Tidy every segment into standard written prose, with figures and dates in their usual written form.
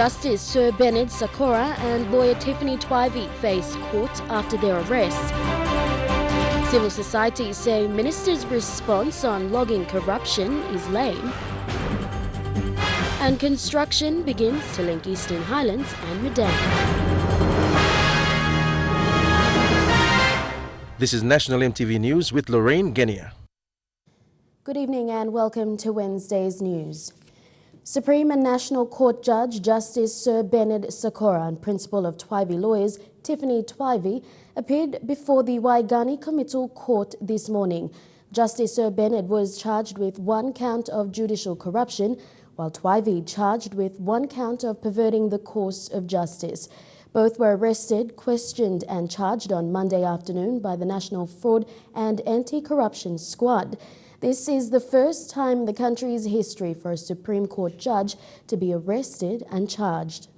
Justice Sir Bernard Sakora and lawyer Tiffany Twivey face court after their arrest. Civil society say minister's response on logging corruption is lame. And construction begins to link Eastern Highlands and Madang. This is National EMTV News with Lorraine Guinea. Good evening and welcome to Wednesday's news. Supreme and National Court Judge Justice Sir Bernard Sakora and Principal of Twivey Lawyers Tiffany Twivey appeared before the Waigani Committal Court this morning. Justice Sir Bernard was charged with 1 count of judicial corruption, while Twivey charged with 1 count of perverting the course of justice. Both were arrested, questioned and charged on Monday afternoon by the National Fraud and Anti-Corruption Squad. This is the first time in the country's history for a Supreme Court judge to be arrested and charged.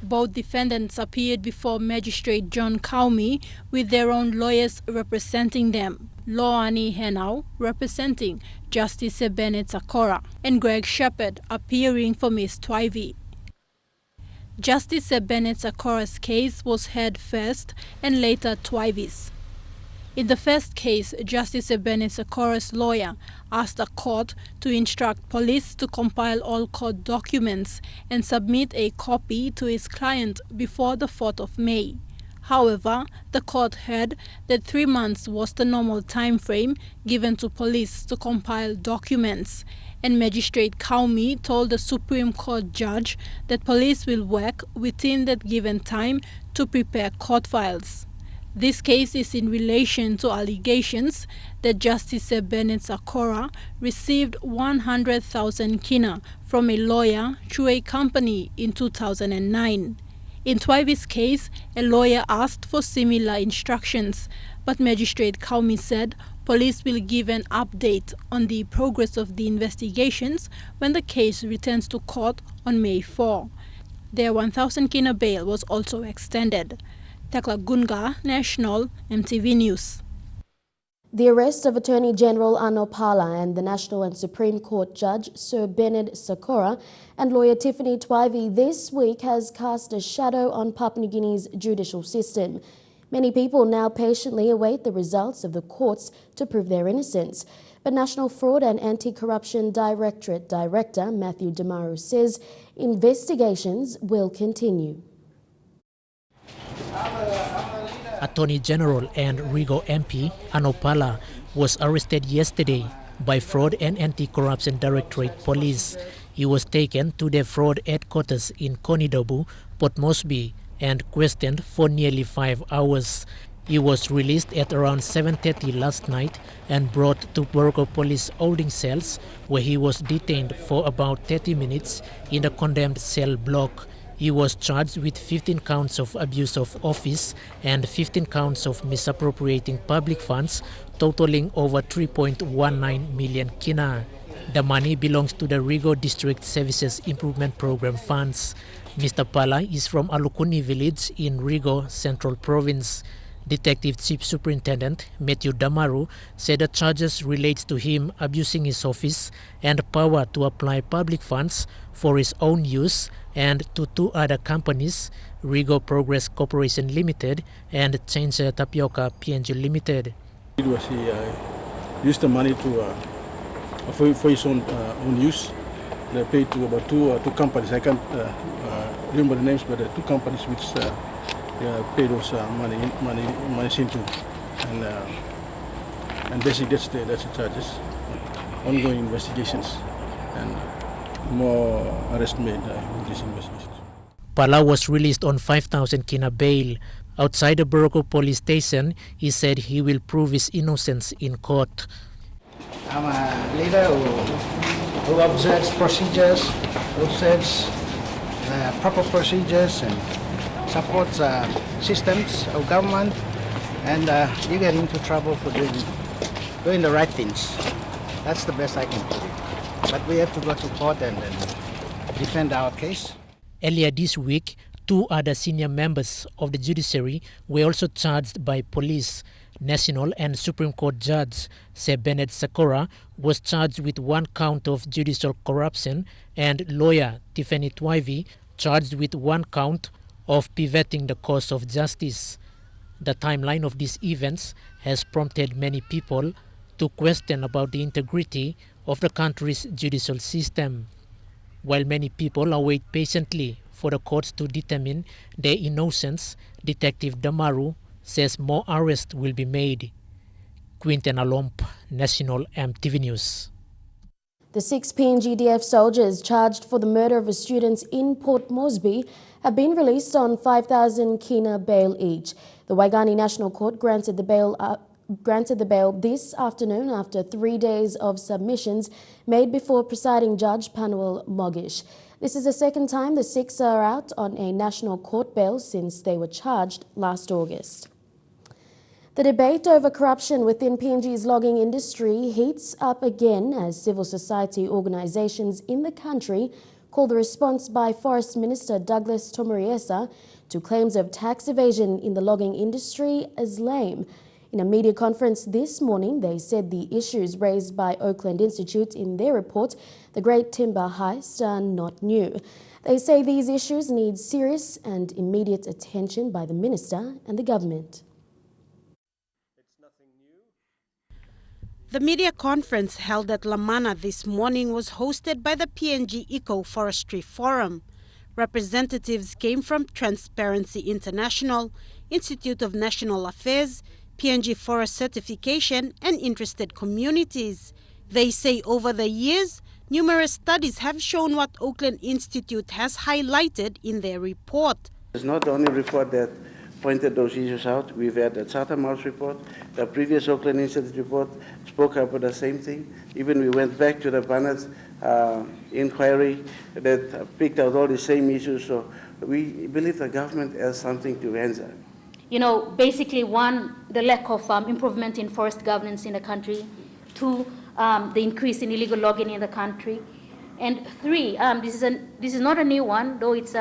Both defendants appeared before Magistrate John Kaumi with their own lawyers representing them. Loani Henau representing Justice Bernard Sakora and Greg Shepherd appearing for Ms. Twivey. Justice Bernard Sakora's case was heard first and later Twivey's. In the first case, Justice Bernard Sakora's lawyer asked the court to instruct police to compile all court documents and submit a copy to his client before the 4th of May. However, the court heard that 3 months was the normal time frame given to police to compile documents, and Magistrate Kaumi told the Supreme Court judge that police will work within that given time to prepare court files. This case is in relation to allegations that Justice Bernard Sakora received 100,000 kina from a lawyer through a company in 2009. In Twivey's case, a lawyer asked for similar instructions, but Magistrate Kaumi said police will give an update on the progress of the investigations when the case returns to court on May 4. Their 1,000 kina bail was also extended. Tekla Gunga, National EMTV News. The arrest of Attorney General Anopala and the National and Supreme Court Judge Sir Bernard Sakora and lawyer Tiffany Twivey this week has cast a shadow on Papua New Guinea's judicial system. Many people now patiently await the results of the courts to prove their innocence. But National Fraud and Anti-Corruption Directorate Director Matthew Demaru says investigations will continue. Attorney General and Rigo MP Anopala was arrested yesterday by Fraud and Anti-Corruption Directorate Police. He was taken to the fraud headquarters in Konidobu, Port Moresby, and questioned for nearly 5 hours. He was released at around 7:30 last night and brought to Borgo Police holding cells, where he was detained for about 30 minutes in the condemned cell block. He was charged with 15 counts of abuse of office and 15 counts of misappropriating public funds, totaling over 3.19 million kina. The money belongs to the Rigo District Services Improvement Program funds. Mr. Pala is from Alukuni village in Rigo Central Province. Detective Chief Superintendent Matthew Damaru said the charges relate to him abusing his office and power to apply public funds for his own use, and to 2 other companies, Rigo Progress Corporation Limited and Change Tapioca PNG Limited. He used the money to for his own use. They paid to about two companies. I can't remember the names, but 2 companies which pay those money into, and basically that's the charges. Ongoing investigations and more arrests made with these investigations. Pala was released on 5,000 kina bail. Outside the Borgo police station, he said he will prove his innocence in court. I'm a leader who observes procedures, observes proper procedures and supports systems of government, and you get into trouble for doing the right things. That's the best I can put it. But we have to go to court and defend our case. Earlier this week, 2 other senior members of the judiciary were also charged by police. National and Supreme Court Judge Sir Bennett Sakora was charged with 1 count of judicial corruption, and lawyer Tiffany Twivey charged with 1 count of pivoting the course of justice. The timeline of these events has prompted many people to question about the integrity of the country's judicial system. While many people await patiently for the courts to determine their innocence, Detective Damaru says more arrests will be made. Quinten Alomp, National EMTV News. The 6 PNGDF soldiers charged for the murder of a student in Port Moresby have been released on 5,000 kina bail each. The Waigani National Court granted the bail this afternoon after 3 days of submissions made before presiding judge Panuel Mogish. This is the second time the 6 are out on a national court bail since they were charged last August. The debate over corruption within PNG's logging industry heats up again as civil society organisations in the country call the response by Forest Minister Douglas Tomuriesa to claims of tax evasion in the logging industry as lame. In a media conference this morning, they said the issues raised by Oakland Institute in their report, The Great Timber Heist, are not new. They say these issues need serious and immediate attention by the minister and the government. The media conference held at Lamana this morning was hosted by the PNG Eco-Forestry Forum. Representatives came from Transparency International, Institute of National Affairs, PNG Forest Certification and interested communities. They say over the years, numerous studies have shown what Oakland Institute has highlighted in their report. It's not the only report that pointed those issues out. We've had the Chatham House report, the previous Oakland Institute report spoke about the same thing. Even we went back to the Barnett inquiry that picked out all the same issues. So we believe the government has something to answer. You know, basically, 1, the lack of improvement in forest governance in the country. 2, the increase in illegal logging in the country. And 3, this is not a new one, though it's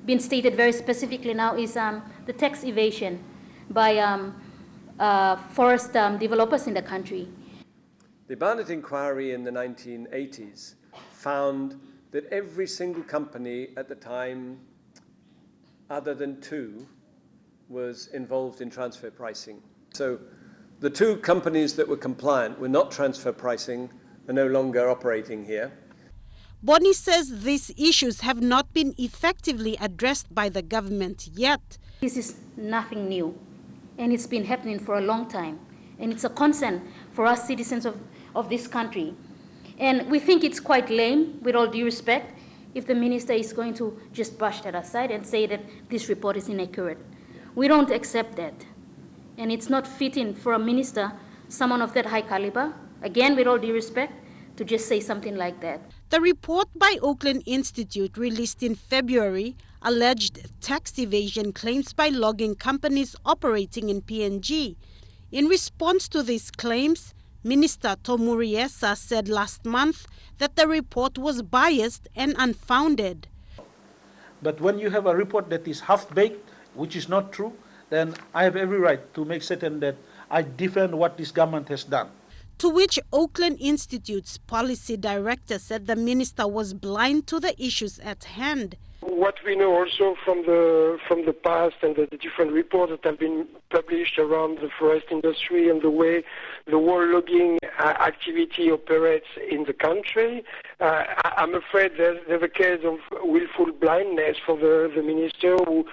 been stated very specifically now, is the tax evasion by forest developers in the country. The Barnett inquiry in the 1980s found that every single company at the time, other than 2, was involved in transfer pricing. So the 2 companies that were compliant were not transfer pricing, are no longer operating here. Bonnie says these issues have not been effectively addressed by the government yet. This is nothing new, and it's been happening for a long time. And it's a concern for us citizens of this country. And we think it's quite lame, with all due respect, if the minister is going to just brush that aside and say that this report is inaccurate. We don't accept that. And it's not fitting for a minister, someone of that high caliber, again, with all due respect, to just say something like that. The report by Oakland Institute released in February alleged tax evasion claims by logging companies operating in PNG. In response to these claims, Minister Tomuriesa said last month that the report was biased and unfounded. But when you have a report that is half-baked, which is not true, then I have every right to make certain that I defend what this government has done. To which Oakland Institute's policy director said the minister was blind to the issues at hand. What we know also from the past and the different reports that have been published around the forest industry and the way the whole logging activity operates in the country, I'm afraid there's a case of willful blindness for the minister who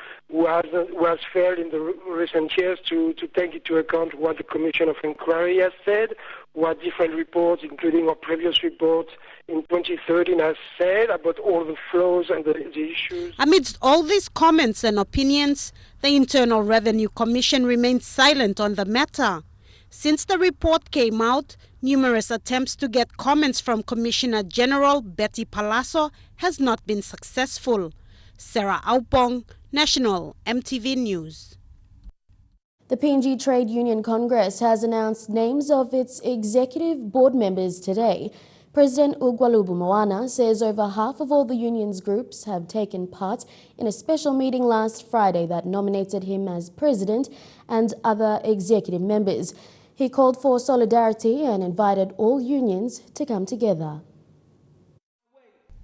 has failed in the recent years to take into account what the Commission of Inquiry has said, what different reports, including our previous report in 2013, has said about all the flaws and the issues. Amidst all these comments and opinions, the Internal Revenue Commission remains silent on the matter. Since the report came out, numerous attempts to get comments from Commissioner General Betty Palazzo has not been successful. Sarah Aupong, National EMTV News. The PNG Trade Union Congress has announced names of its executive board members today. President Ugwalubu Moana says over half of all the union's groups have taken part in a special meeting last Friday that nominated him as president and other executive members. He called for solidarity and invited all unions to come together.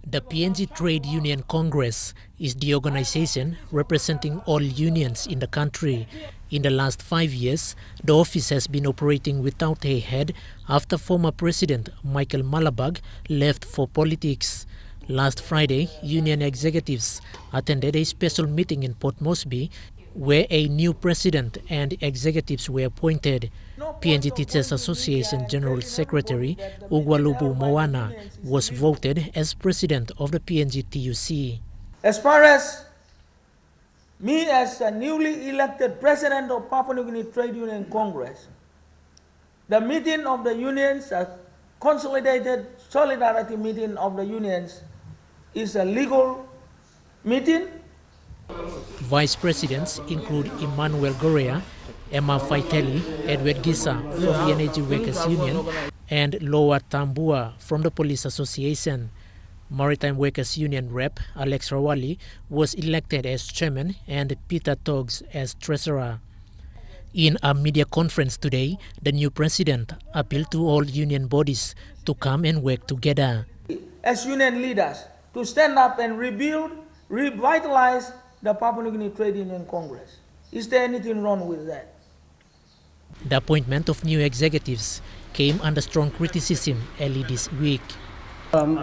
The PNG Trade Union Congress is the organization representing all unions in the country. In the last 5 years, the office has been operating without a head after former President Michael Malabag left for politics. Last Friday, union executives attended a special meeting in Port Moresby where a new president and executives were appointed. PNG Teachers Association General Secretary Ugwalubu Moana was voted as president of the PNG TUC. As far as me as a newly elected president of Papua New Guinea Trade Union Congress, the meeting of the unions, a consolidated solidarity meeting of the unions, is a legal meeting. Vice presidents include Emmanuel Gorea, Emma Faiteli, Edward Gisa from the Energy Workers Union, and Loa Tambua from the Police Association. Maritime Workers Union rep Alex Rawali was elected as chairman and Peter Toggs as treasurer. In a media conference today, the new president appealed to all union bodies to come and work together. As union leaders, to stand up and rebuild, revitalize the Papua New Guinea Trade Union Congress. Is there anything wrong with that? The appointment of new executives came under strong criticism early this week.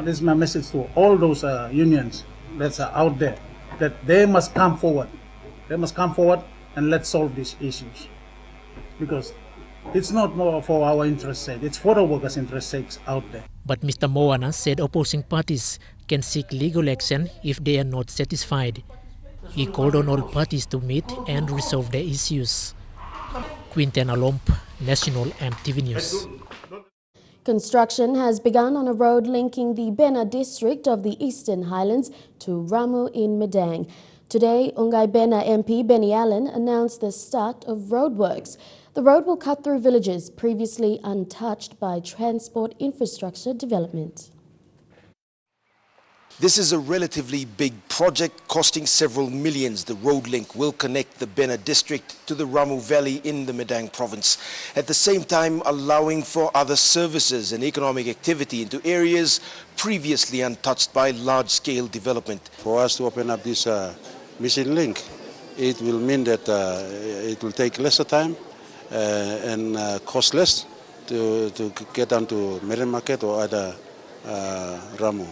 This is my message to all those unions that are out there, that they must come forward. They must come forward and let's solve these issues. Because it's not more for our interest sake, it's for the workers' interest sakes out there. But Mr. Moana said opposing parties can seek legal action if they are not satisfied. He called on all parties to meet and resolve the issues. Quinten Alomp, National EMTV News. Construction has begun on a road linking the Bena district of the Eastern Highlands to Ramu in Madang. Today, Ungai Bena MP Benny Allen announced the start of roadworks. The road will cut through villages previously untouched by transport infrastructure development. This is a relatively big project costing several millions. The road link will connect the Bena district to the Ramu Valley in the Madang province, at the same time allowing for other services and economic activity into areas previously untouched by large-scale development. For us to open up this missing link, it will mean that it will take lesser time and cost less to get down to Medan Market or other Ramu.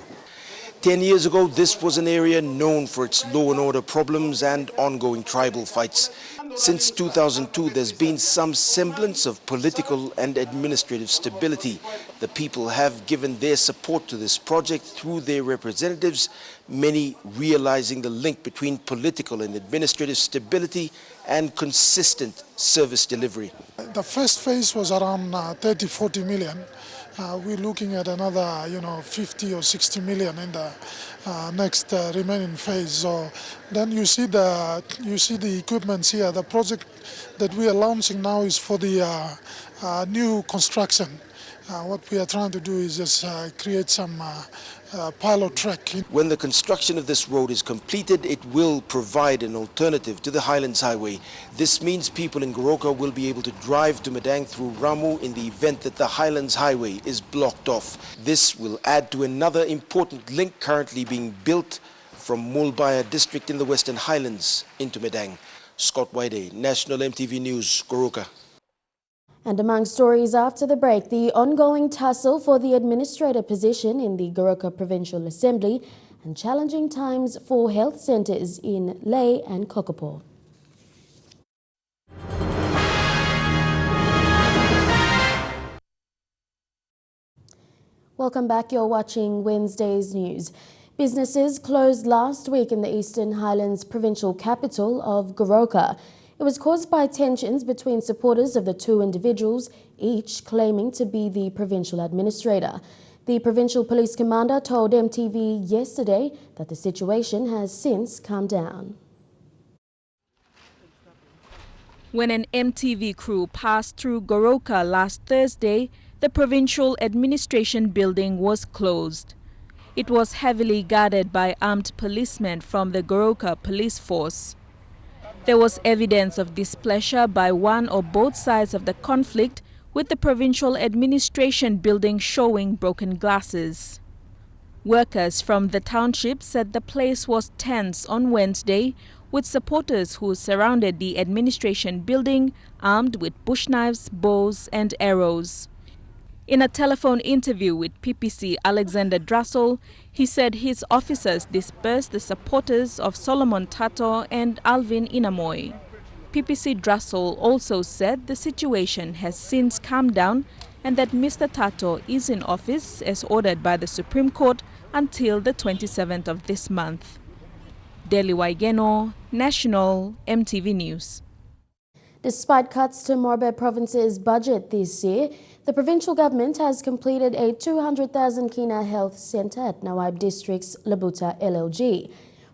10 years ago, this was an area known for its law and order problems and ongoing tribal fights. Since 2002, there's been some semblance of political and administrative stability. The people have given their support to this project through their representatives, many realizing the link between political and administrative stability and consistent service delivery. The first phase was around 30-40 million. We're looking at another, 50 or 60 million in the next remaining phase. So then you see the equipments here. The project that we are launching now is for the new construction. What we are trying to do is just create some pilot track. When the construction of this road is completed, it will provide an alternative to the Highlands Highway. This means people in Goroka will be able to drive to Madang through Ramu in the event that the Highlands Highway is blocked off. This will add to another important link currently being built from Mulbaya district in the Western Highlands into Madang. Scott Waide, National EMTV News, Goroka. And among stories after the break, the ongoing tussle for the administrator position in the Goroka Provincial Assembly and challenging times for health centres in Lae and Kokopo. Welcome back. You're watching Wednesday's news. Businesses closed last week in the Eastern Highlands provincial capital of Goroka. It was caused by tensions between supporters of the two individuals, each claiming to be the provincial administrator. The provincial police commander told EMTV yesterday that the situation has since calmed down. When an EMTV crew passed through Goroka last Thursday, the provincial administration building was closed. It was heavily guarded by armed policemen from the Goroka police force. There was evidence of displeasure by one or both sides of the conflict, with the provincial administration building showing broken glasses. Workers from the township said the place was tense on Wednesday, with supporters who surrounded the administration building armed with bush knives, bows and arrows. In a telephone interview with PPC Alexander Drassel, he said his officers dispersed the supporters of Solomon Tato and Alvin Inamoy. PPC Drassel also said the situation has since calmed down and that Mr. Tato is in office as ordered by the Supreme Court until the 27th of this month. Deli Waigeno, National EMTV News. Despite cuts to Morobe Province's budget this year, the provincial government has completed a 200,000 kina health centre at Nawaib District's Labuta LLG.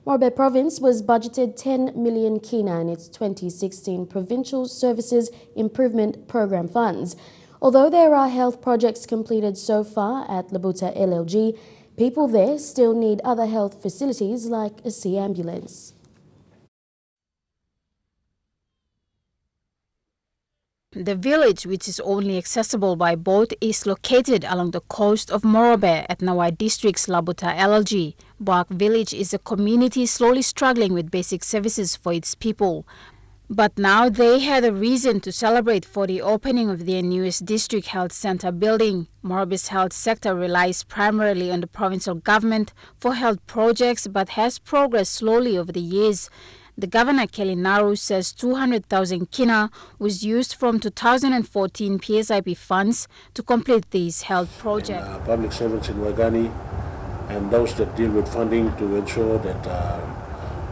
Morobe Province was budgeted 10 million kina in its 2016 Provincial Services Improvement Programme funds. Although there are health projects completed so far at Labuta LLG, people there still need other health facilities like a sea ambulance. The village, which is only accessible by boat, is located along the coast of Morobe at Nawai District's Labuta LLG. Bark Village is a community slowly struggling with basic services for its people. But now they had a reason to celebrate for the opening of their newest district health center building. Morobe's health sector relies primarily on the provincial government for health projects but has progressed slowly over the years. The Governor, Kelly Naru, says 200,000 kina was used from 2014 PSIP funds to complete these health projects. Public servants in Wagani and those that deal with funding to ensure that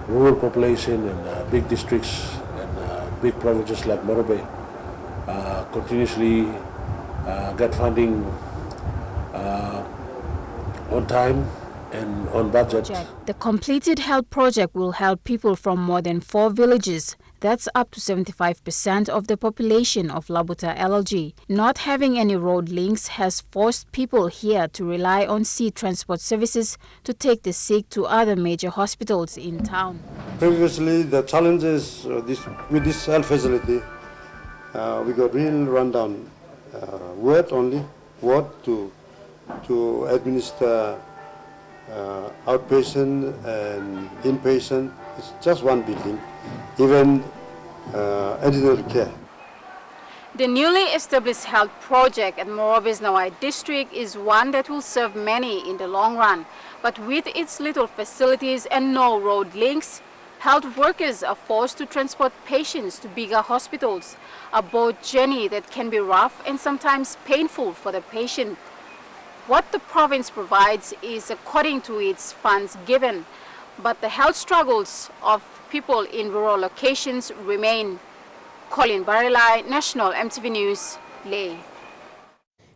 rural population and big districts and big provinces like Morobe continuously get funding on time and on budget. The completed health project will help people from more than 4 villages. That's up to 75% of the population of Labuta LLG. Not having any road links has forced people here to rely on sea transport services to take the sick to other major hospitals in town. Previously, the challenges with this health facility, we got real rundown. Word to administer outpatient and inpatient. It's just one building, even ordinary care. The newly established health project at Morobe's Nawai district is one that will serve many in the long run. But with its little facilities and no road links, health workers are forced to transport patients to bigger hospitals, a boat journey that can be rough and sometimes painful for the patient. What the province provides is according to its funds given, but the health struggles of people in rural locations remain. Colin Barilai, National EMTV News, Leh.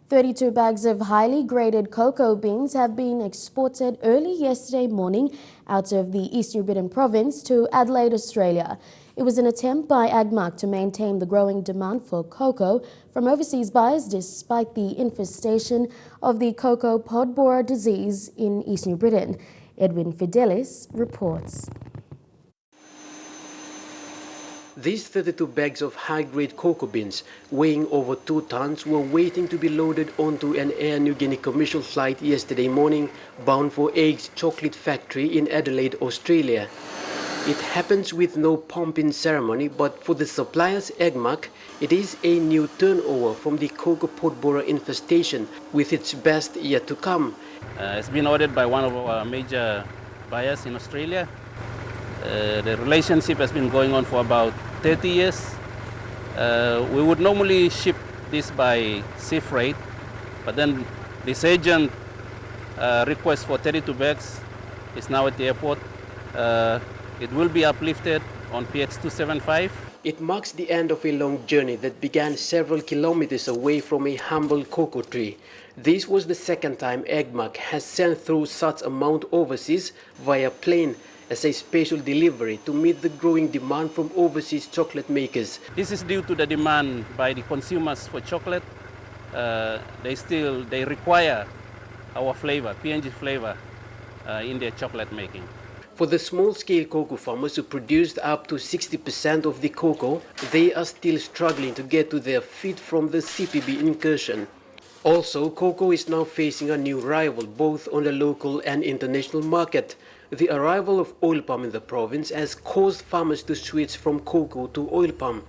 32 bags of highly graded cocoa beans have been exported early yesterday morning out of the Eastern Highlands province to Adelaide, Australia. It was an attempt by AGMAC to maintain the growing demand for cocoa from overseas buyers despite the infestation of the cocoa pod borer disease in Eastern Britain. Edwin Fidelis reports. These 32 bags of high-grade cocoa beans, weighing over 2 tons, were waiting to be loaded onto an Air New Guinea commercial flight yesterday morning, bound for Eggs Chocolate Factory in Adelaide, Australia. It happens with no pomp-in ceremony, but for the suppliers AGMAC, it is a new turnover from the cocoa pod borer infestation, with its best yet to come. It's been ordered by one of our major buyers in Australia. The relationship has been going on for about 30 years. We would normally ship this by sea freight, but then this agent request for 32 bags is now at the airport. It will be uplifted on PX 275. It marks the end of a long journey that began several kilometers away from a humble cocoa tree. This was the second time AGMAC has sent through such amount overseas via plane as a special delivery to meet the growing demand from overseas chocolate makers. This is due to the demand by the consumers for chocolate. they require our flavor, PNG flavor, in their chocolate making. For the small-scale cocoa farmers who produced up to 60% of the cocoa, they are still struggling to get to their feet from the CPB incursion. Also, cocoa is now facing a new rival, both on the local and international market. The arrival of oil palm in the province has caused farmers to switch from cocoa to oil palm.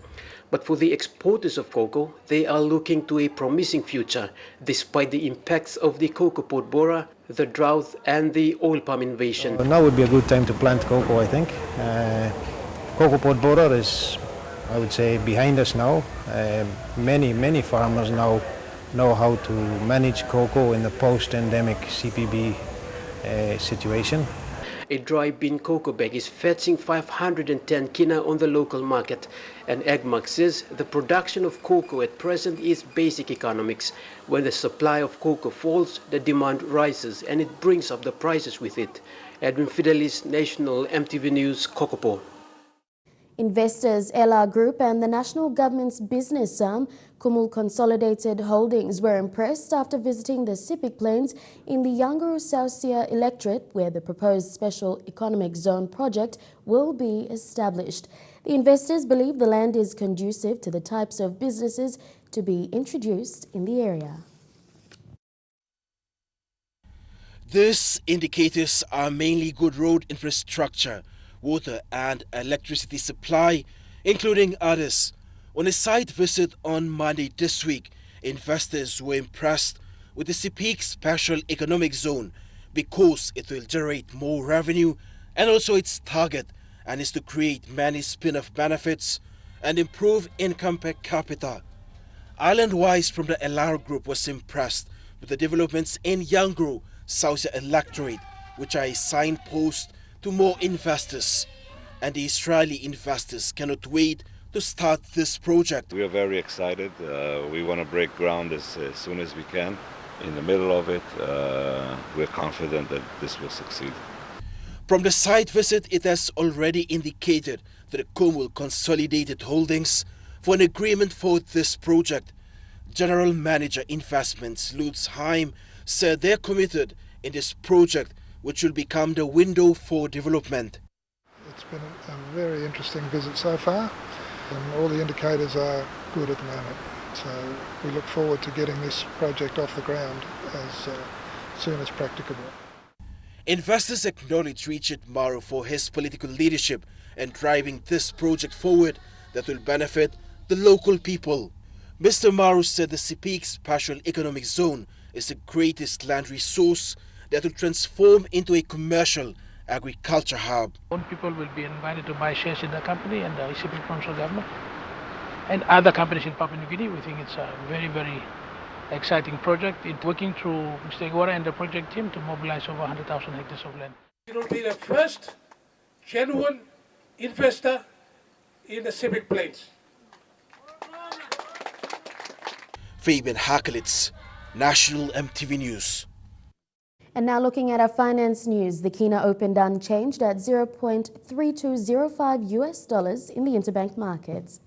But for the exporters of cocoa, they are looking to a promising future, despite the impacts of the cocoa pod borer, the drought and the oil palm invasion. Now would be a good time to plant cocoa, I think. Cocoa pod borer is, I would say, behind us now. Many farmers now know how to manage cocoa in the post-endemic CPB situation. A dry bean cocoa bag is fetching 510 kina on the local market, and Agmark says the production of cocoa at present is basic economics. When the supply of cocoa falls, the demand rises and it brings up the prices with it. Edwin Fidelis, National EMTV News, Kokopo. Investors LR Group and the national government's business arm, Kumul Consolidated Holdings, were impressed after visiting the Seapeak Plains in the Yanguru Sausia electorate, where the proposed Special Economic Zone project will be established. The investors believe the land is conducive to the types of businesses to be introduced in the area. These indicators are mainly good road infrastructure, water and electricity supply, including others. On a site visit on Monday this week, investors were impressed with the Seapeak Special Economic Zone because it will generate more revenue and also its target and is to create many spin-off benefits and improve income per capita. Island-wise from the LR Group was impressed with the developments in Yanguru Sausia electorate, which are a signpost to more investors, and the Israeli investors cannot wait to start this project. We are very excited. We want to break ground as soon as we can. In the middle of it, we're confident that this will succeed. From the site visit, it has already indicated that the Kumul Consolidated Holdings for an agreement for this project. General Manager Investments Lutz Heim said they're committed in this project, which will become the window for development. It's been a very interesting visit so far, and all the indicators are good at the moment. So we look forward to getting this project off the ground as soon as practicable. Investors acknowledge Richard Maru for his political leadership and driving this project forward that will benefit the local people. Mr. Maru said the Seapeak Special Economic Zone is the greatest land resource that will transform into a commercial agriculture hub. People will be invited to buy shares in the company and the Seapeak provincial government and other companies in Papua New Guinea. We think it's a very, very exciting project. It's working through Mr. Sakora and the project team to mobilize over 100,000 hectares of land. It will be the first genuine investor in the Seapeak Plains. Fabian Hakelitz, National EMTV News. And now looking at our finance news, the Kina opened unchanged at $0.3205 US in the interbank markets.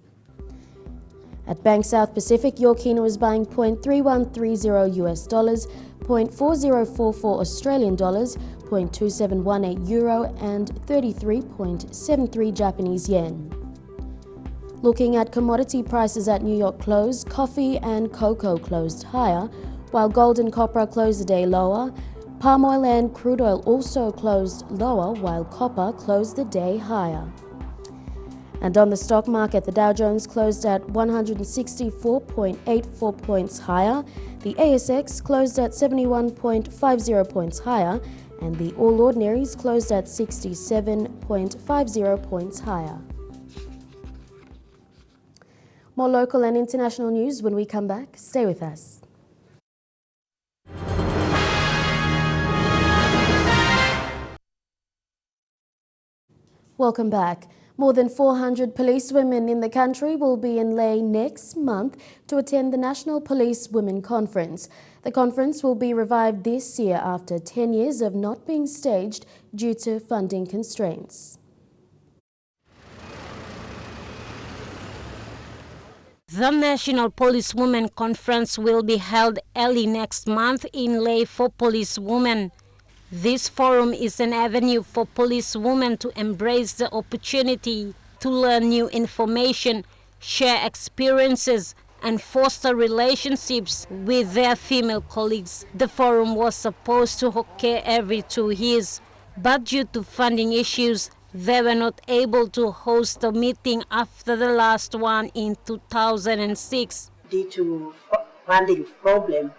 At Bank South Pacific, your Kina was buying $0.3130 US, $0.4044 Australian dollars, $0.2718 euro and 33.73 Japanese yen. Looking at commodity prices at New York close, coffee and cocoa closed higher, while gold and copper closed the day lower. Palm oil and crude oil also closed lower, while copper closed the day higher. And on the stock market, the Dow Jones closed at 164.84 points higher, the ASX closed at 71.50 points higher, and the All Ordinaries closed at 67.50 points higher. More local and international news when we come back. Stay with us. Welcome back. More than 400 policewomen in the country will be in Lae next month to attend the National Police Women Conference. The conference will be revived this year after 10 years of not being staged due to funding constraints. The National Policewomen Conference will be held early next month in Leh for policewomen. This forum is an avenue for policewomen to embrace the opportunity to learn new information, share experiences, and foster relationships with their female colleagues. The forum was supposed to occur every 2 years, but due to funding issues, they were not able to host a meeting after the last one in 2006. Due to funding problem,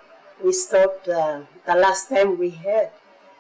we stopped the last time we had.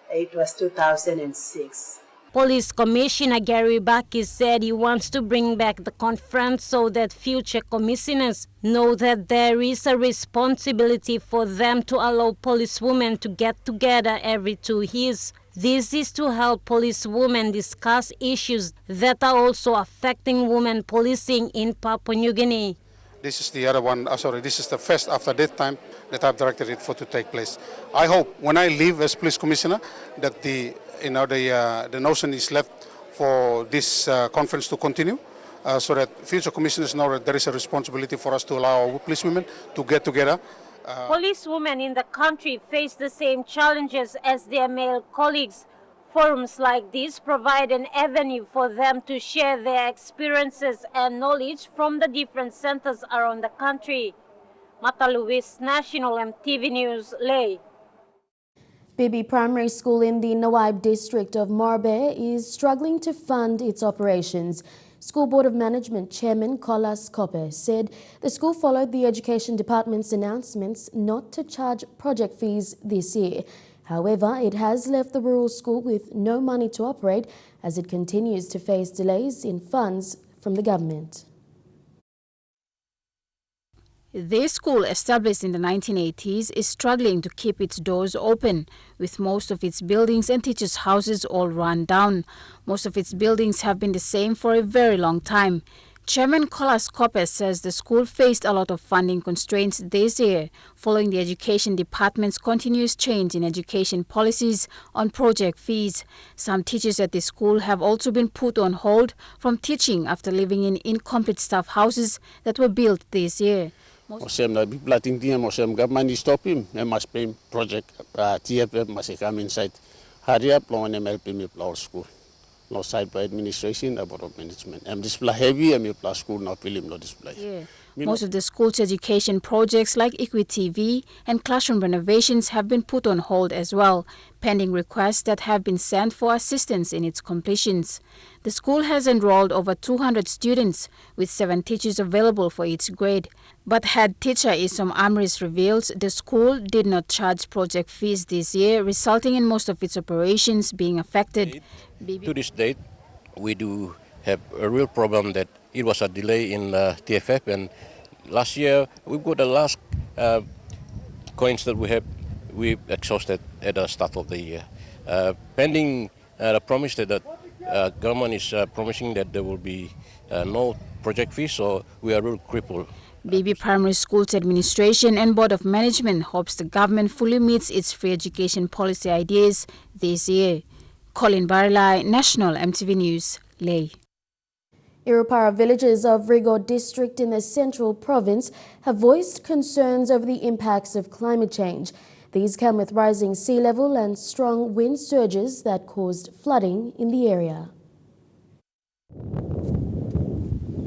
It was 2006. Police Commissioner Gary Baki said he wants to bring back the conference so that future commissioners know that there is a responsibility for them to allow policewomen to get together every 2 years. This is to help policewomen discuss issues that are also affecting women policing in Papua New Guinea. This is the other one, this is the first after that time that I've directed it for to take place. I hope when I leave as police commissioner that the notion is left for this conference to continue so that future commissioners know that there is a responsibility for us to allow our policewomen to get together. Policewomen in the country face the same challenges as their male colleagues. Forums like this provide an avenue for them to share their experiences and knowledge from the different centers around the country. Mata Luis, National EMTV News, Leh. Bibi Primary School in the Nawaib district of Morbe is struggling to fund its operations. School Board of Management Chairman Kolas Kope said the school followed the Education Department's announcements not to charge project fees this year. However, it has left the rural school with no money to operate as it continues to face delays in funds from the government. This school, established in the 1980s, is struggling to keep its doors open, with most of its buildings and teachers' houses all run down. Most of its buildings have been the same for a very long time. Chairman Kolas Kope says the school faced a lot of funding constraints this year, following the Education Department's continuous change in education policies on project fees. Some teachers at the school have also been put on hold from teaching after living in incomplete staff houses that were built this year. Government stop him, must pay project TFF must come inside. Hurry up, long and MLP our school. No side by administration, about management. I'm display heavy, I'm plus school, not film, no display. Yeah. Most of the school's education projects like EMTV and classroom renovations have been put on hold as well, pending requests that have been sent for assistance in its completions. The school has enrolled over 200 students, with 7 teachers available for each grade. But head teacher Isom Amris reveals the school did not charge project fees this year, resulting in most of its operations being affected. To this date, we do have a real problem that it was a delay in TFF, and last year we got the last coins that we exhausted at the start of the year. Pending the promise that the government is promising that there will be no project fees, so we are real crippled. Bibi Primary School's administration and Board of Management hopes the government fully meets its free education policy ideas this year. Colin Barilai, National EMTV News, Leh. Irupara villagers of Rigo district in the Central Province have voiced concerns over the impacts of climate change. These come with rising sea level and strong wind surges that caused flooding in the area.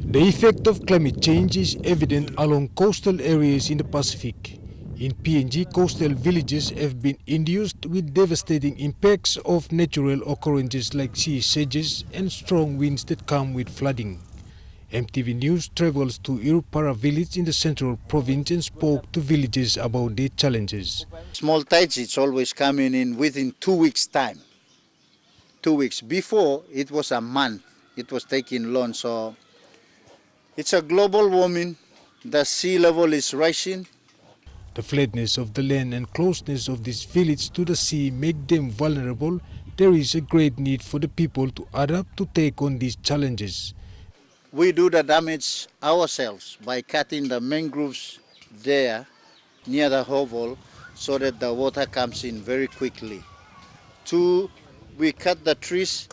The effect of climate change is evident along coastal areas in the Pacific. In PNG, coastal villages have been induced with devastating impacts of natural occurrences like sea surges and strong winds that come with flooding. EMTV News travels to Irupara village in the Central Province and spoke to villagers about their challenges. Small tides, it's always coming in within 2 weeks' time. 2 weeks. Before, it was a month. It was taking long, so it's a global warming. The sea level is rising. The flatness of the land and closeness of this village to the sea make them vulnerable. There is a great need for the people to adapt to take on these challenges. We do the damage ourselves by cutting the mangroves there near the hovel so that the water comes in very quickly. 2, we cut the trees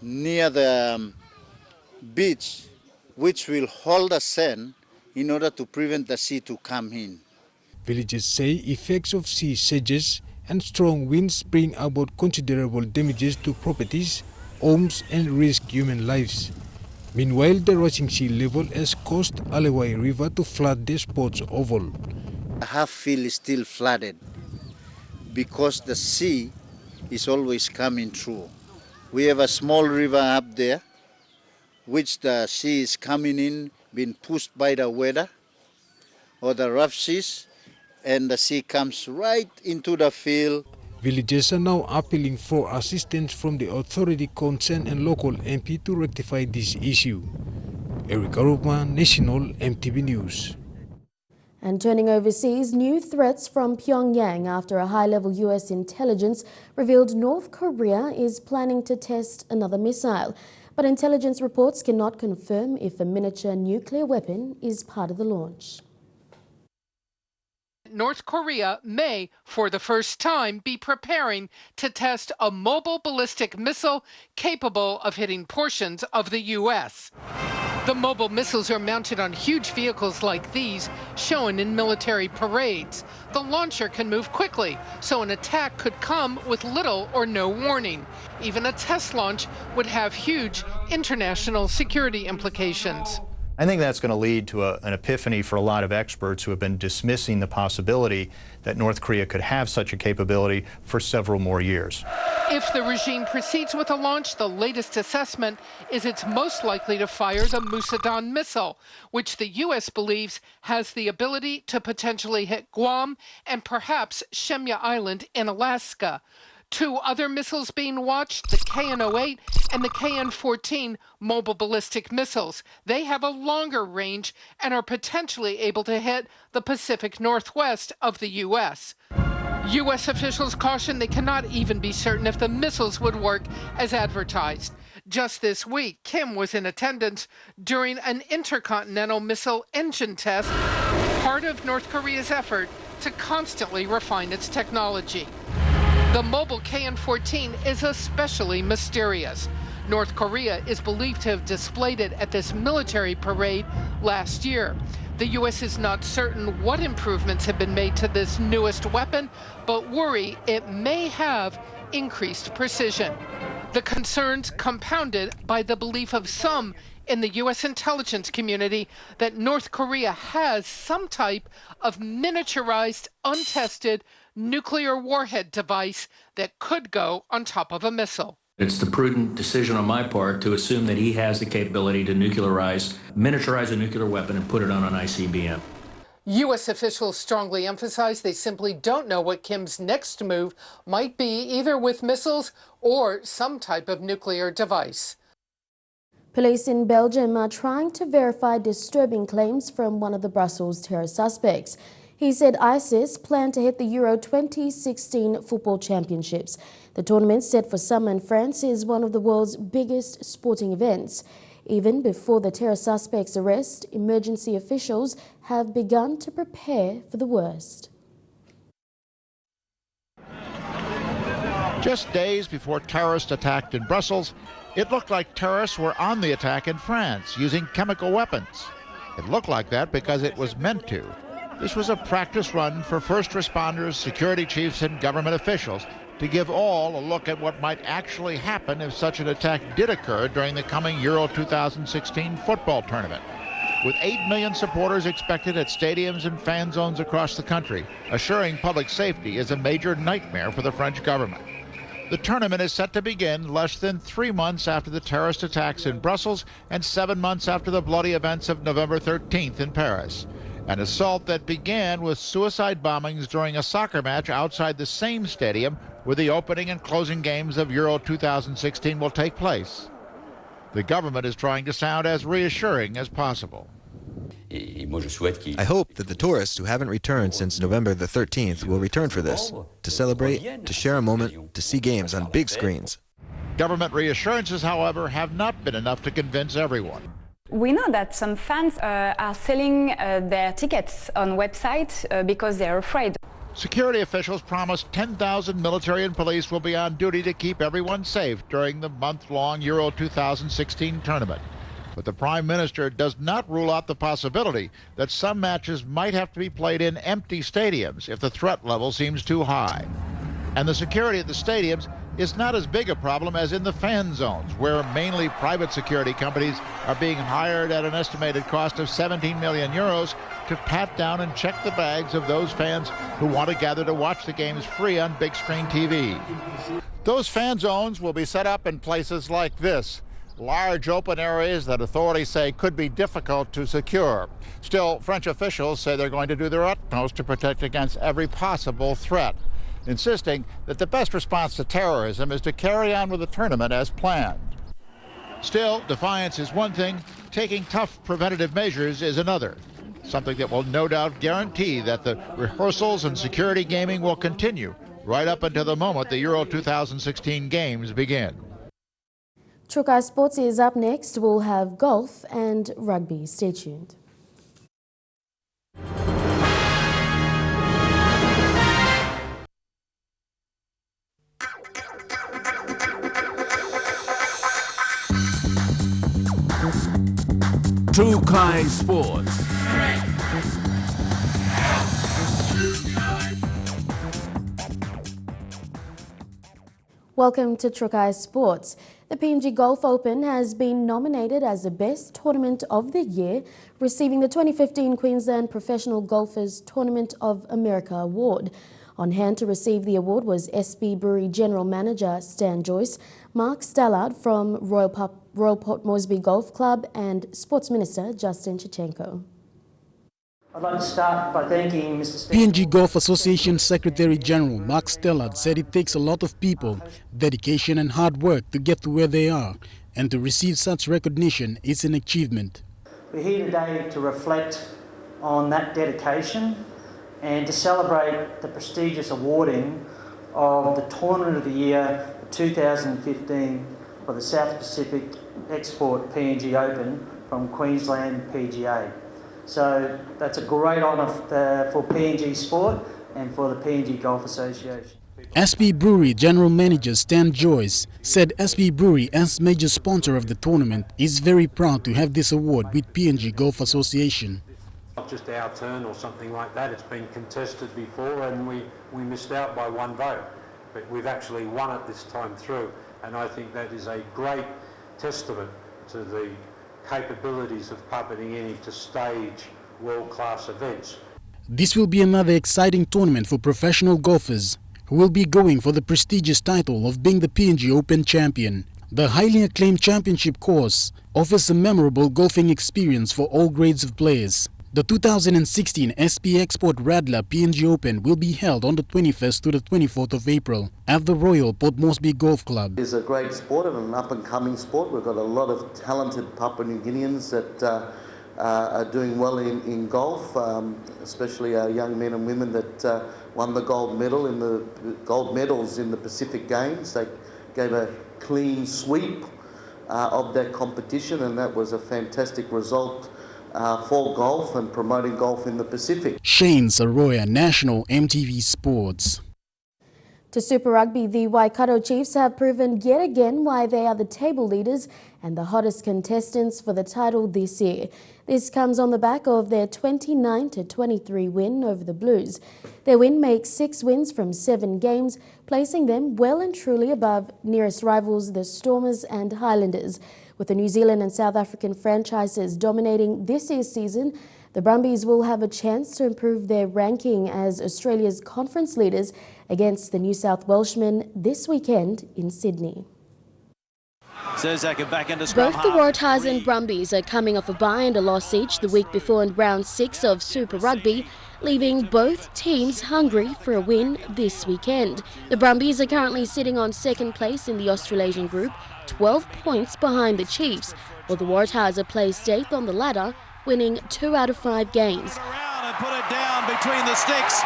near the beach which will hold the sand in order to prevent the sea to come in. Villagers say effects of sea surges and strong winds bring about considerable damages to properties, homes and risk human lives. Meanwhile, the rising sea level has caused Alewai River to flood the sports oval. The half field is still flooded because the sea is always coming through. We have a small river up there, which the sea is coming in, being pushed by the weather or the rough seas, and the sea comes right into the field. Villagers are now appealing for assistance from the authority concerned and local MP to rectify this issue. Eric Arupma, National EMTV News. And turning overseas, new threats from Pyongyang after a high-level U.S. intelligence revealed North Korea is planning to test another missile. But intelligence reports cannot confirm if a miniature nuclear weapon is part of the launch. North Korea may, for the first time, be preparing to test a mobile ballistic missile capable of hitting portions of the U.S. The mobile missiles are mounted on huge vehicles like these, shown in military parades. The launcher can move quickly, so an attack could come with little or no warning. Even a test launch would have huge international security implications. I think that's going to lead to an epiphany for a lot of experts who have been dismissing the possibility that North Korea could have such a capability for several more years. If the regime proceeds with the launch, the latest assessment is it's most likely to fire the Musadon missile, which the U.S. believes has the ability to potentially hit Guam and perhaps Shemya Island in Alaska. Two other missiles being watched, the KN-08 and the KN-14 mobile ballistic missiles. They have a longer range and are potentially able to hit the Pacific Northwest of the U.S. U.S. officials caution they cannot even be certain if the missiles would work as advertised. Just this week, Kim was in attendance during an intercontinental missile engine test, part of North Korea's effort to constantly refine its technology. The mobile KN-14 is especially mysterious. North Korea is believed to have displayed it at this military parade last year. The U.S. is not certain what improvements have been made to this newest weapon, but worry it may have increased precision. The concerns compounded by the belief of some in the U.S. intelligence community that North Korea has some type of miniaturized, untested nuclear warhead device that could go on top of a missile. It's the prudent decision on my part to assume that he has the capability to miniaturize a nuclear weapon and put it on an ICBM. U.S. officials strongly emphasize they simply don't know what Kim's next move might be, either with missiles or some type of nuclear device. Police in Belgium are trying to verify disturbing claims from one of the Brussels terror suspects. He said ISIS planned to hit the Euro 2016 football championships. The tournament, set for summer in France, is one of the world's biggest sporting events. Even before the terror suspect's arrest, emergency officials have begun to prepare for the worst. Just days before terrorists attacked in Brussels, it looked like terrorists were on the attack in France using chemical weapons. It looked like that because it was meant to. This was a practice run for first responders, security chiefs, and government officials to give all a look at what might actually happen if such an attack did occur during the coming Euro 2016 football tournament. With 8 million supporters expected at stadiums and fan zones across the country, assuring public safety is a major nightmare for the French government. The tournament is set to begin less than 3 months after the terrorist attacks in Brussels and 7 months after the bloody events of November 13th in Paris. An assault that began with suicide bombings during a soccer match outside the same stadium where the opening and closing games of Euro 2016 will take place. The government is trying to sound as reassuring as possible. I hope that the tourists who haven't returned since November the 13th will return for this, to celebrate, to share a moment, to see games on big screens. Government reassurances, however, have not been enough to convince everyone. We know that some fans are selling their tickets on websites because they're afraid. Security officials promised 10,000 military and police will be on duty to keep everyone safe during the month-long Euro 2016 tournament. But the Prime Minister does not rule out the possibility that some matches might have to be played in empty stadiums if the threat level seems too high. And the security at the stadiums is not as big a problem as in the fan zones, where mainly private security companies are being hired at an estimated cost of 17 million euros to pat down and check the bags of those fans who want to gather to watch the games free on big screen TV. Those fan zones will be set up in places like this, large open areas that authorities say could be difficult to secure. Still, French officials say they're going to do their utmost to protect against every possible threat, insisting that the best response to terrorism is to carry on with the tournament as planned. Still, defiance is one thing, taking tough preventative measures is another, something that will no doubt guarantee that the rehearsals and security gaming will continue right up until the moment the Euro 2016 games begin. Trukai Sports is up next. We'll have golf and rugby. Stay tuned. Trukai Sports. Welcome to Trukai Sports. The PNG Golf Open has been nominated as the best tournament of the year, receiving the 2015 Queensland Professional Golfers Tournament of America Award. On hand to receive the award was SB Brewery General Manager Stan Joyce, Mark Stallard from Royal Port Moresby Golf Club and Sports Minister Justin Chichenko. I'd like to start by thanking Mr. Stan. PNG Golf Association Secretary General Mark Stallard said it takes a lot of people, dedication and hard work to get to where they are, and to receive such recognition is an achievement. We're here today to reflect on that dedication and to celebrate the prestigious awarding of the Tournament of the Year 2015 for the South Pacific Export PNG Open from Queensland PGA. So that's a great honour for PNG Sport and for the PNG Golf Association. SB Brewery General Manager Stan Joyce said SB Brewery, as major sponsor of the tournament, is very proud to have this award with PNG Golf Association. Not just our turn or something like that, it's been contested before and we missed out by one vote. But we've actually won it this time through, and I think that is a great testament to the capabilities of Papua New Guinea to stage world-class events. This will be another exciting tournament for professional golfers who will be going for the prestigious title of being the PNG Open champion. The highly acclaimed championship course offers a memorable golfing experience for all grades of players. The 2016 SP Export Radler PNG Open will be held on the 21st to the 24th of April at the Royal Port Moresby Golf Club. It's a great sport and an up-and-coming sport. We've got a lot of talented Papua New Guineans that are doing well in golf, especially our young men and women that won the gold medals in the Pacific Games. They gave a clean sweep of that competition, and that was a fantastic result for golf and promoting golf in the Pacific. Shane Saroya, National EMTV Sports. To Super Rugby, the Waikato Chiefs have proven yet again why they are the table leaders and the hottest contestants for the title this year. This comes on the back of their 29-23 win over the Blues. Their win makes 6 wins from 7 games, placing them well and truly above nearest rivals the Stormers and Highlanders. With the New Zealand and South African franchises dominating this year's season, the Brumbies will have a chance to improve their ranking as Australia's conference leaders against the New South Welshmen this weekend in Sydney. Both the Waratahs and Brumbies are coming off a bye and a loss each the week before in round 6 of Super Rugby, leaving both teams hungry for a win this weekend. The Brumbies are currently sitting on second place in the Australasian group, 12 points behind the Chiefs, while the Waratahs are placed 8th on the ladder, winning 2 out of 5 games. And put it down between the sticks.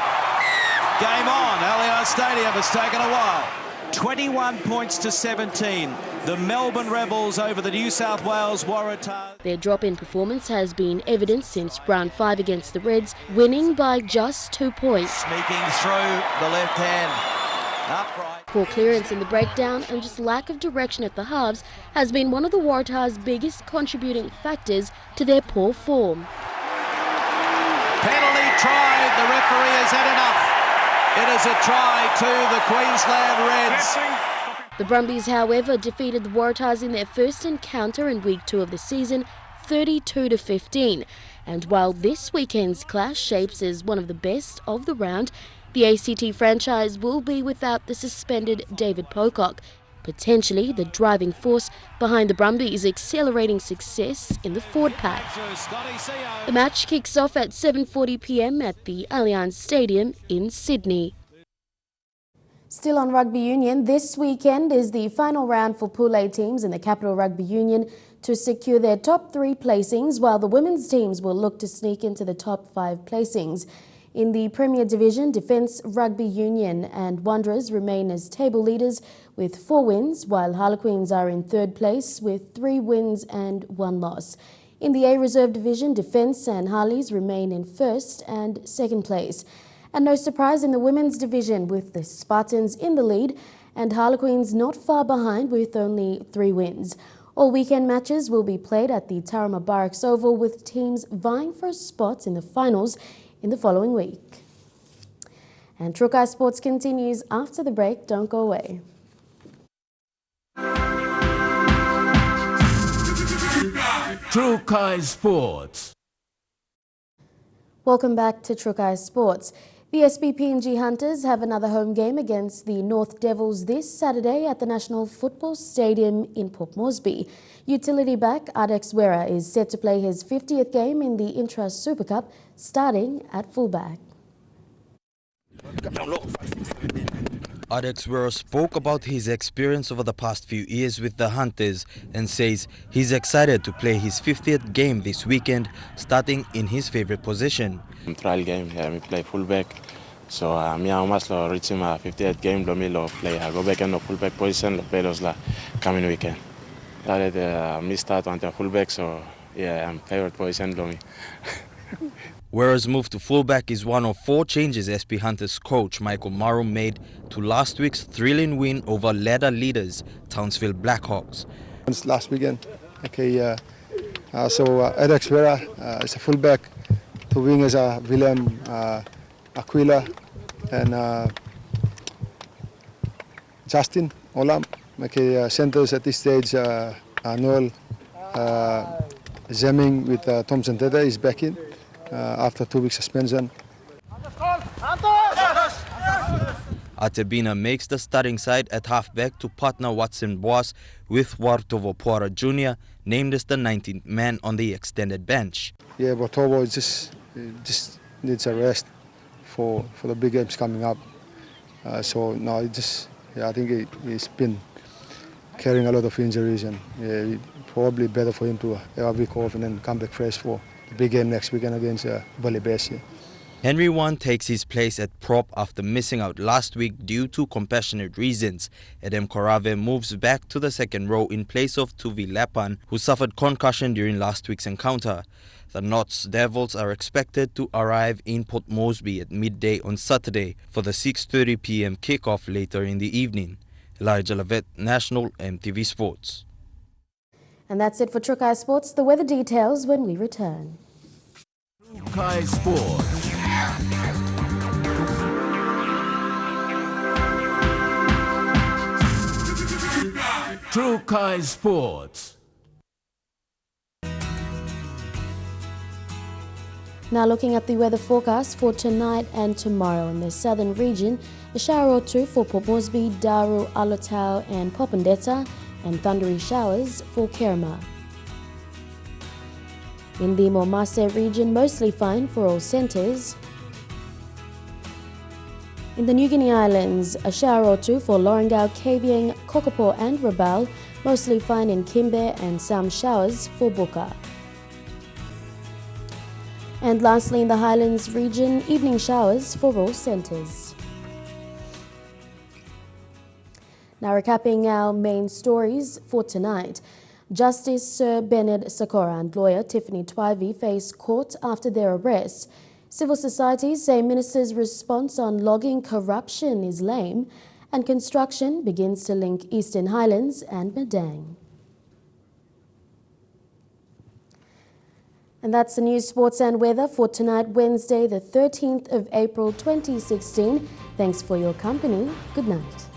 Game on. Allianz Stadium has taken a while. 21 points to 17. The Melbourne Rebels over the New South Wales Waratahs. Their drop in performance has been evident since round 5 against the Reds, winning by just 2 points. Sneaking through the left hand. Upright. Poor clearance in the breakdown and just lack of direction at the halves has been one of the Waratahs' biggest contributing factors to their poor form. Penalty tried. The referee has had enough. It is a try to the Queensland Reds. The Brumbies, however, defeated the Waratahs in their first encounter in week 2 of the season, 32-15. And while this weekend's clash shapes as one of the best of the round, the ACT franchise will be without the suspended David Pocock, potentially the driving force behind the Brumbies' accelerating success in the forward pack. The match kicks off at 7:40 p.m. at the Allianz Stadium in Sydney. Still on Rugby Union, this weekend is the final round for Pool A teams in the Capital Rugby Union to secure their top 3 placings, while the women's teams will look to sneak into the top 5 placings. In the Premier Division, Defence Rugby Union and Wanderers remain as table leaders with 4 wins, while Harlequins are in 3rd place with 3 wins and 1 loss. In the A Reserve Division, Defence and Harleys remain in 1st and 2nd place. And no surprise in the women's division, with the Spartans in the lead and Harlequins not far behind with only 3 wins. All weekend matches will be played at the Tarama Barracks Oval, with teams vying for a spot in the finals in the following week. And Trukai Sports continues after the break. Don't go away. Trukai Sports. Welcome back to Trukai Sports. The PNG Hunters have another home game against the North Devils this Saturday at the National Football Stadium in Port Moresby. Utility back Adex Wera is set to play his 50th game in the Intra Super Cup, starting at fullback. Adex Wera spoke about his experience over the past few years with the Hunters and says he's excited to play his 50th game this weekend, starting in his favorite position. Trial game, yeah, me play fullback. So me almost reaching my 50th game, me play. I go back in the fullback position, play those coming weekend. Me start on the fullback, so yeah, I'm favorite position me. Wera's move to fullback is one of 4 changes SP Hunters coach Michael Maru made to last week's thrilling win over ladder leaders Townsville Blackhawks. Last weekend, okay. So Adex Wera is a fullback. 2 wingers are Willem Aquila and Justin Olam. Okay, centers at this stage, Noel Zemming with Thompson Teta is back in after 2 weeks suspension. Atebina makes the starting side at halfback to partner Watson Boas with Wartovo Puara Jr., named as the 19th man on the extended bench. Yeah, Wartovo just needs a rest for the big games coming up. So no, I think he's been carrying a lot of injuries, and yeah, probably better for him to have a week off and then come back fresh for the big game next weekend against Bali Bears. Henry Wan takes his place at prop after missing out last week due to compassionate reasons. Edem Korave moves back to the second row in place of Tuvi Lapan, who suffered concussion during last week's encounter. The Knots Devils are expected to arrive in Port Moresby at midday on Saturday for the 6:30 p.m. kickoff later in the evening. Elijah Lavet, National EMTV Sports. And that's it for Trukai Sports. The weather details when we return. Trukai Sports. Trukai Sports. Now looking at the weather forecast for tonight and tomorrow in the southern region, a shower or 2 for Port Moresby, Daru, Alotau and Popondetta, and thundery showers for Kerma. In the Momase region, mostly fine for all centres. In the New Guinea Islands, a shower or 2 for Lorengau, Kavieng, Kokopo and Rabaul, mostly fine in Kimbe, and some showers for Buka. And lastly, in the Highlands region, evening showers for all centres. Now recapping our main stories for tonight. Justice Sir Bernard Sakora and lawyer Tiffany Twivey face court after their arrest. Civil societies say ministers' response on logging corruption is lame. and construction begins to link Eastern Highlands and Madang. And that's the news, sports and weather for tonight, Wednesday, the 13th of April 2016. Thanks for your company. Good night.